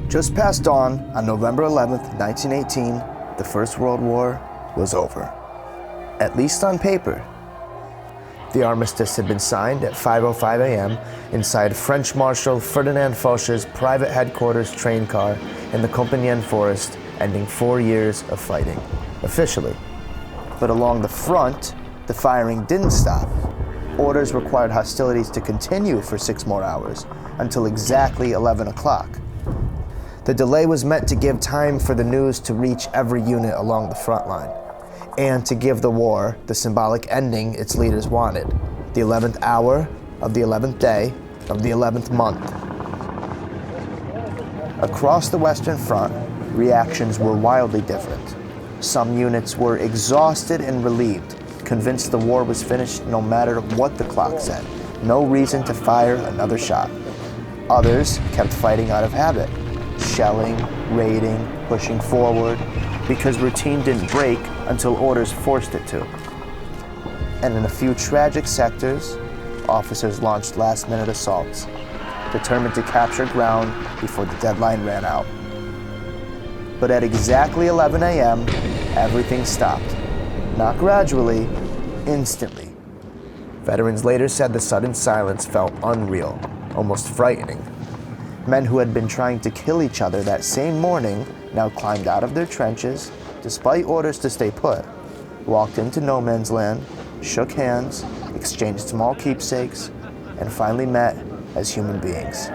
Just past dawn on November 11th, 1918, the First World War was over. At least on paper. The armistice had been signed at 5:05 a.m. inside French Marshal Ferdinand Foch's private headquarters train car in the Compiègne forest, ending 4 years of fighting, officially. But along the front, the firing didn't stop. Orders required hostilities to continue for 6 more hours, until exactly 11 o'clock. The delay was meant to give time for the news to reach every unit along the front line, and to give the war the symbolic ending its leaders wanted, the 11th hour of the 11th day of the 11th month. Across the Western Front, reactions were wildly different. Some units were exhausted and relieved, convinced the war was finished no matter what the clock said, no reason to fire another shot. Others kept fighting out of habit, shelling, raiding, pushing forward, because routine didn't break until orders forced it to. And in a few tragic sectors, officers launched last-minute assaults, determined to capture ground before the deadline ran out. But at exactly 11 a.m., everything stopped. Not gradually, instantly. Veterans later said the sudden silence felt unreal, almost frightening. Men who had been trying to kill each other that same morning now climbed out of their trenches, despite orders to stay put, walked into no man's land, shook hands, exchanged small keepsakes, and finally met as human beings.